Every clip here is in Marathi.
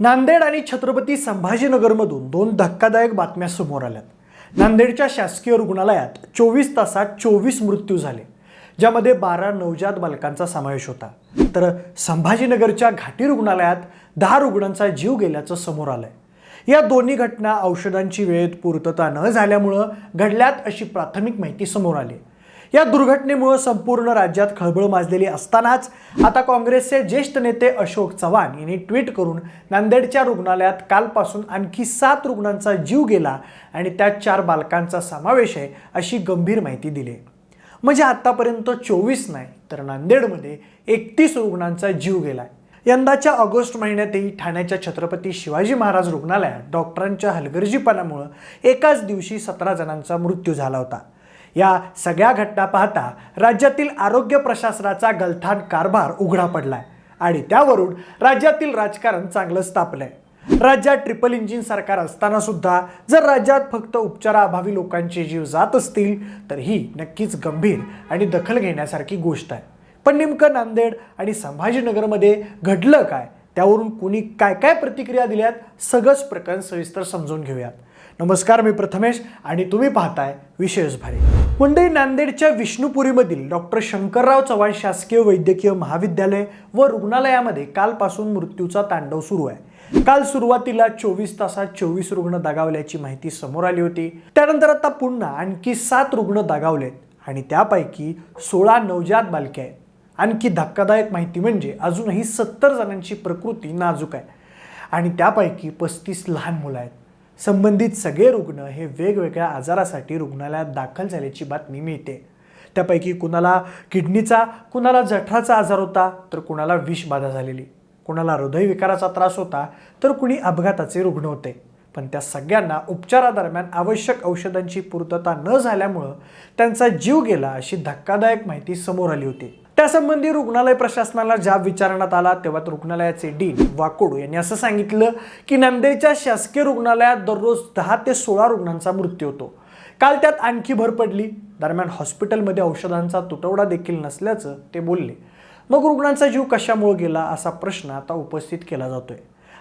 नांदेड आणि छत्रपती संभाजीनगरमधून दोन धक्कादायक बातम्या समोर आल्यात. नांदेडच्या शासकीय रुग्णालयात 24 तासात 24 मृत्यू झाले, ज्यामध्ये 12 नवजात बालकांचा समावेश होता. तर संभाजीनगरच्या घाटी रुग्णालयात 10 रुग्णांचा जीव गेल्याचं समोर आलंय. या दोन्ही घटना औषधांची वेळेत पूर्तता न झाल्यामुळे घडल्यात अशी प्राथमिक माहिती समोर आली. या दुर्घटनेमुळे संपूर्ण राज्यात खळबळ माजलेली असतानाच आता काँग्रेसचे ज्येष्ठ नेते अशोक चव्हाण यांनी ट्विट करून नांदेडच्या रुग्णालयात कालपासून आणखी 7 रुग्णांचा जीव गेला आणि त्यात 4 बालकांचा समावेश आहे अशी गंभीर माहिती दिली. म्हणजे आतापर्यंत 24 नाही तर नांदेडमध्ये 31 रुग्णांचा जीव गेलाय. यंदाच्या ऑगस्ट महिन्यातही ठाण्याच्या छत्रपती शिवाजी महाराज रुग्णालयात डॉक्टरांच्या हलगर्जीपणामुळे एकाच दिवशी 17 जणांचा मृत्यू झाला होता. या सगळ्या घटना पाहता राज्यातील आरोग्य प्रशासनाचा गलथान कारभार उघडा पडलाय आणि त्यावरून राज्यातील राजकारण चांगलंच तापलंय. राज्यात ट्रिपल इंजिन सरकार असताना सुद्धा जर राज्यात फक्त उपचाराअभावी लोकांचे जीव जात असतील तर ही नक्कीच गंभीर आणि दखल घेण्यासारखी गोष्ट आहे. पण नेमकं नांदेड आणि संभाजीनगरमध्ये घडलं काय, त्यावरून कुणी काय काय प्रतिक्रिया दिल्यात, सगळंच प्रकरण सविस्तर समजून घेऊयात. नमस्कार, मी प्रथमेश आणि तुम्ही पाहताय विशेष भारी. मंडई नांदेडच्या विष्णुपुरीमधील डॉक्टर शंकरराव चव्हाण शासकीय वैद्यकीय महाविद्यालय व रुग्णालयामध्ये कालपासून मृत्यूचा तांडव सुरू आहे. काल सुरुवातीला 24 तासात 24 रुग्ण दगावल्याची माहिती समोर आली होती. त्यानंतर आता पुन्हा आणखी 7 रुग्ण दगावलेत आणि त्यापैकी 16 नवजात बालके आहेत. आणखी धक्कादायक माहिती म्हणजे अजूनही 70 जणांची प्रकृती नाजूक आहे आणि त्यापैकी 35 लहान मुलं आहेत. संबंधित सगळे रुग्ण हे वेगवेगळ्या आजारासाठी रुग्णालयात दाखल झाल्याची बातमी मिळते. त्यापैकी कुणाला किडनीचा, कुणाला जठराचा आजार होता तर कुणाला विषबाधा झालेली, कुणाला हृदयविकाराचा त्रास होता तर कुणी अपघाताचे रुग्ण होते. पण त्या सगळ्यांना उपचारादरम्यान आवश्यक औषधांची पूर्तता न झाल्यामुळं त्यांचा जीव गेला अशी धक्कादायक माहिती समोर आली होती. त्यासंबंधी रुग्णालय प्रशासनाला जाब विचारण्यात आला तेव्हा रुग्णालयाचे डीन वाकोडू यांनी असं सांगितलं की नांदेडच्या शासकीय रुग्णालयात दररोज 10 ते 16 रुग्णांचा मृत्यू होतो. काल त्यात आणखी भर पडली. दरम्यान हॉस्पिटलमध्ये औषधांचा तुटवडा देखील नसल्याचं ते बोलले. मग रुग्णांचा जीव कशामुळे गेला असा प्रश्न आता उपस्थित केला जातोय.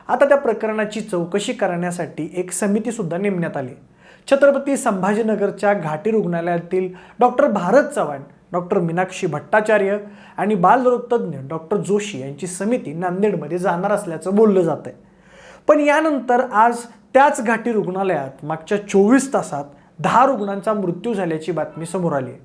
आता त्या प्रकरणाची चौकशी करण्यासाठी एक समिती सुद्धा नेमण्यात आली. छत्रपती संभाजीनगरच्या घाटी रुग्णालयातील डॉक्टर भारत चव्हाण, डॉक्टर मीनाक्षी भट्टाचार्य आणि बालरोगतज्ञ डॉक्टर जोशी यांची समिती नांदेडमध्ये जाणार असल्याचं बोललं जात आहे. पण यानंतर आज त्याच घाटी रुग्णालयात मागच्या 24 तासात 10 रुग्णांचा मृत्यू झाल्याची बातमी समोर आली आहे.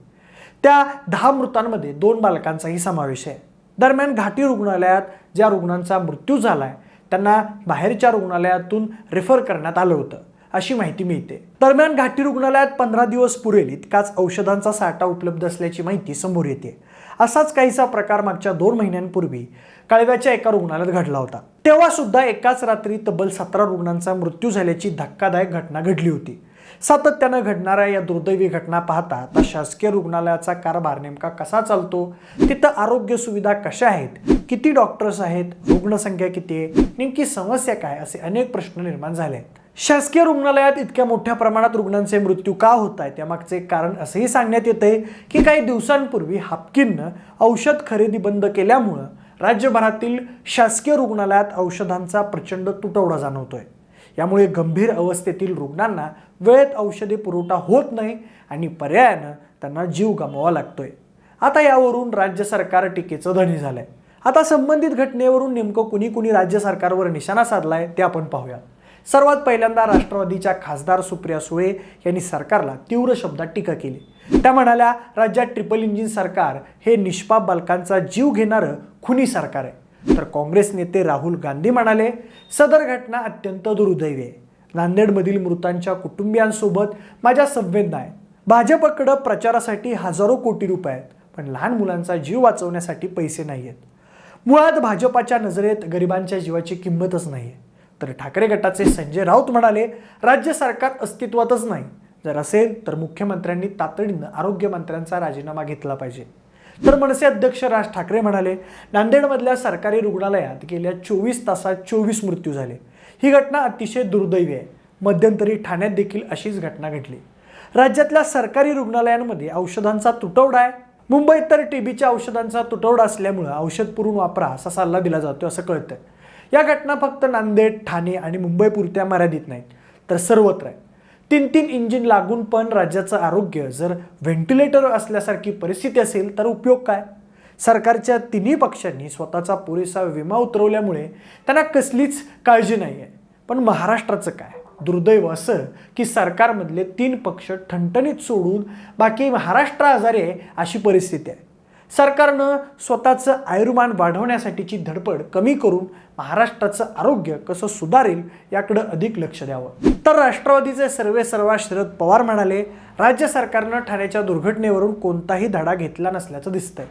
त्या 10 मृतांमध्ये 2 बालकांचाही समावेश आहे. दरम्यान घाटी रुग्णालयात ज्या रुग्णांचा मृत्यू झालाय त्यांना बाहेरच्या रुग्णालयातून रेफर करण्यात आलं होतं अशी माहिती मिळते. दरम्यान घाटी रुग्णालयात 15 दिवस पुरेल इतकाच औषधांचा साठा उपलब्ध असल्याची माहिती समोर येते. असाच काहीसा प्रकार मागच्या 2 महिन्यांपूर्वी कळव्याच्या एका रुग्णालयात घडला होता. तेव्हा सुद्धा एकाच रात्री तब्बल 17 रुग्णांचा मृत्यू झाल्याची धक्कादायक घटना घडली होती. सातत्यानं घडणाऱ्या या दुर्दैवी घटना पाहता आता शासकीय रुग्णालयाचा कारभार नेमका कसा चालतो, तिथं आरोग्य सुविधा कशा आहेत, किती डॉक्टर्स आहेत, रुग्णसंख्या किती आहे, नेमकी समस्या काय, असे अनेक प्रश्न निर्माण झाले आहेत. शासकीय रुग्णालयात इतक्या मोठ्या प्रमाणात रुग्णांचे मृत्यू का होत आहेत त्यामागचे कारण असंही सांगण्यात येते की काही दिवसांपूर्वी हापकिननं औषध खरेदी बंद केल्यामुळं राज्यभरातील शासकीय रुग्णालयात औषधांचा प्रचंड तुटवडा जाणवतोय. यामुळे गंभीर अवस्थेतील रुग्णांना वेळेत औषधे पुरवठा होत नाही आणि पर्यायानं त्यांना जीव गमवावा लागतोय. आता यावरून राज्य सरकार टीकेचं धनी झालंय. आता संबंधित घटनेवरून नेमकं कुणी राज्य सरकारवर निशाणा साधलाय ते आपण पाहूया. सर्वात पहिल्यांदा राष्ट्रवादीच्या खासदार सुप्रिया सुळे यांनी सरकारला तीव्र शब्दात टीका केली. त्या म्हणाल्या, राज्यात ट्रिपल इंजिन सरकार हे निष्पाप बालकांचा जीव घेणारं खुनी सरकार आहे. तर काँग्रेस नेते राहुल गांधी म्हणाले, सदर घटना अत्यंत दुर्दैवी आहे. नांदेडमधील मृतांच्या कुटुंबियांसोबत माझ्या संवेदना आहेत. भाजपकडे प्रचारासाठी हजारो कोटी रुपये आहेत, पण लहान मुलांचा जीव वाचवण्यासाठी पैसे नाही आहेत. मुळात भाजपाच्या नजरेत गरिबांच्या जीवाची किंमतच नाही आहे. तर ठाकरे गटाचे संजय राऊत म्हणाले, राज्य सरकार अस्तित्वातच नाही. जर असेल तर मुख्यमंत्र्यांनी तातडीनं आरोग्यमंत्र्यांचा राजीनामा घेतला पाहिजे. तर मनसे अध्यक्ष राज ठाकरे म्हणाले, नांदेडमधल्या सरकारी रुग्णालयात गेल्या 24 तासात 24 मृत्यू झाले. ही घटना अतिशय दुर्दैवी आहे. मध्यंतरी ठाण्यात देखील अशीच घटना घडली. राज्यातल्या सरकारी रुग्णालयांमध्ये औषधांचा तुटवडा आहे. मुंबईत तर टीबीच्या औषधांचा तुटवडा असल्यामुळे औषध पुरवून वापरा असा सल्ला दिला जातो असं कळतंय. या घटना फक्त नांदेड, ठाणे आणि मुंबईपुरत्या मर्यादित नाहीत, तर सर्वत्र आहेत. 3-3 इंजिन लागून पण राज्याचं आरोग्य जर व्हेंटिलेटर असल्यासारखी परिस्थिती असेल तर उपयोग काय? सरकारच्या तिन्ही पक्षांनी स्वतःचा पुरेसा विमा उतरवल्यामुळे त्यांना कसलीच काळजी नाही आहे. पण महाराष्ट्राचं काय? दुर्दैव असं की सरकारमधले 3 पक्ष ठणठणीत सोडून बाकी महाराष्ट्र आजारी आहे अशी परिस्थिती आहे. सरकारनं स्वतःचं आयुर्मान वाढवण्यासाठीची धडपड कमी करून महाराष्ट्राचं आरोग्य कसं सुधारेल याकडे अधिक लक्ष द्यावं. तर राष्ट्रवादीचे सर्वेसर्वा शरद पवार म्हणाले, राज्य सरकारनं ठाण्याच्या दुर्घटनेवरून कोणताही धडा घेतला नसल्याचं दिसतंय.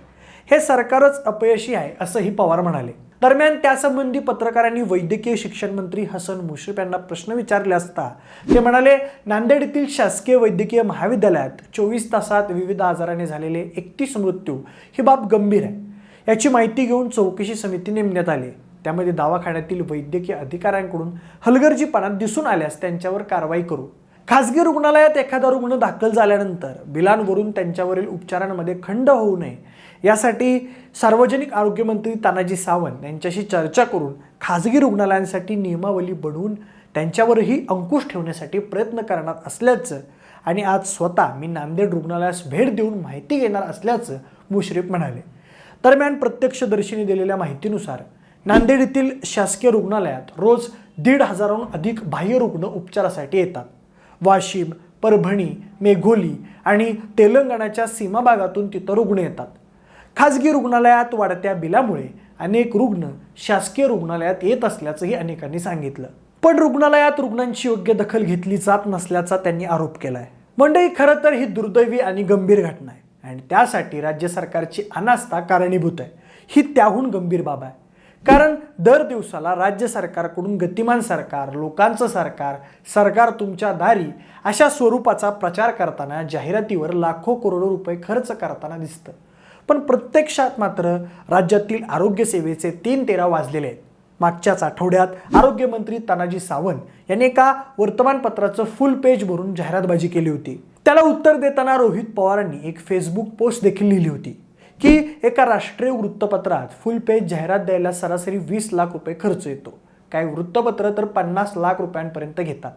हे सरकारच अपयशी आहे असंही पवार म्हणाले. दरम्यान त्यासंबंधी पत्रकारांनी वैद्यकीय शिक्षण मंत्री हसन मुश्रीफ यांना प्रश्न विचारले असता ते म्हणाले, नांदेड येथील शासकीय वैद्यकीय महाविद्यालयात 24 तासात विविध आजाराने झालेले 31 मृत्यू ही बाब गंभीर आहे. याची माहिती घेऊन चौकशी समिती नेमण्यात आली. त्यामध्ये दवाखान्यातील वैद्यकीय अधिकाऱ्यांकडून हलगर्जीपणा दिसून आल्यास त्यांच्यावर कारवाई करू. खासगी रुग्णालयात एखादा रुग्ण दाखल झाल्यानंतर बिलांवरून त्यांच्यावरील उपचारांमध्ये खंड होऊ नये यासाठी सार्वजनिक आरोग्य मंत्री तानाजी सावंत यांच्याशी चर्चा करून खासगी रुग्णालयांसाठी नियमावली बनवून त्यांच्यावरही अंकुश ठेवण्यासाठी प्रयत्न करणार असल्याचं आणि आज स्वतः मी नांदेड रुग्णालयास भेट देऊन माहिती घेणार असल्याचं मुश्रीफ म्हणाले. दरम्यान प्रत्यक्षदर्शींनी दिलेल्या माहितीनुसार नांदेड येथील शासकीय रुग्णालयात रोज 1,500हून अधिक बाह्य रुग्ण उपचारासाठी येतात. वाशिम, परभणी, मेघोली आणि तेलंगणाच्या सीमा भागातून तिथं रुग्ण येतात. खासगी रुग्णालयात वाढत्या बिलामुळे अनेक रुग्ण शासकीय रुग्णालयात येत असल्याचंही अनेकांनी सांगितलं. पण रुग्णालयात रुग्णांची योग्य दखल घेतली जात नसल्याचा त्यांनी आरोप केलाय. मंडळी, खरं तर ही दुर्दैवी आणि गंभीर घटना आहे आणि त्यासाठी राज्य सरकारची अनास्था कारणीभूत आहे. ही त्याहून गंभीर बाब आहे. कारण दर दिवसाला राज्य सरकारकडून गतिमान सरकार, लोकांचं सरकार, सरकार तुमच्या दारी अशा स्वरूपाचा प्रचार करताना जाहिरातीवर लाखो करोडो रुपये खर्च करताना दिसतं. पण प्रत्यक्षात मात्र राज्यातील आरोग्य सेवेचे 3 तेरा वाजलेले आहेत. मागच्याच आठवड्यात आरोग्यमंत्री तानाजी सावंत यांनी एका वर्तमानपत्राचं फुल पेज भरून जाहिरातबाजी केली होती. त्याला उत्तर देताना रोहित पवारांनी एक फेसबुक पोस्ट देखील लिहिली होती की एका राष्ट्रीय वृत्तपत्रात फुल पेज जाहिरात द्यायला सरासरी 20 लाख रुपये खर्च येतो. काही वृत्तपत्र तर 50 लाख रुपयांपर्यंत घेतात.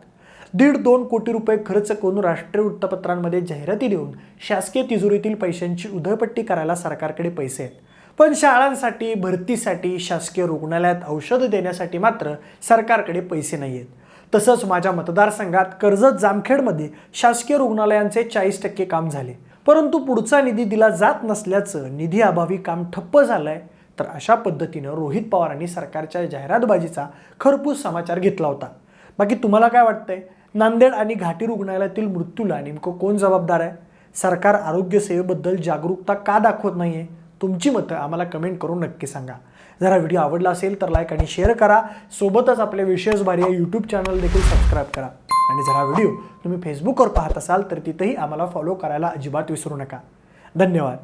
1.5-2 कोटी रुपये खर्च करून राष्ट्रीय वृत्तपत्रांमध्ये जाहिराती देऊन शासकीय तिजोरीतील पैशांची उधळपट्टी करायला सरकारकडे पैसे आहेत. पण शाळांसाठी, भरतीसाठी, शासकीय रुग्णालयात औषधं देण्यासाठी मात्र सरकारकडे पैसे नाही आहेत. तसंच माझ्या मतदारसंघात कर्जत, जामखेडमध्ये शासकीय रुग्णालयांचे 40% काम झाले, परंतु पुढचा निधी दिला जात नसल्याचं, निधी अभावी काम ठप्प झालंय. तर अशा पद्धतीनं रोहित पवारांनी सरकारच्या जाहिरातबाजीचा खरपूस समाचार घेतला होता. बाकी तुम्हाला काय वाटतंय? नांदेड आणि घाटी रुग्णालयातील मृत्यूला नेमकं कोण जबाबदार आहे? सरकार आरोग्य सेवेबद्दल जागरूकता का दाखवत नाहीये? तुमची मतं आम्हाला कमेंट करून नक्की सांगा. जर हा व्हिडिओ आवडला असेल तर लाईक आणि शेअर करा. सोबतच आपल्या विशेष भारी या यूट्यूब चॅनल देखील सबस्क्राईब करा. आणि जर हा व्हिडिओ तुम्ही फेसबुकवर पाहत असाल तर तिथेही आम्हाला फॉलो करायला अजिबात विसरू नका. धन्यवाद.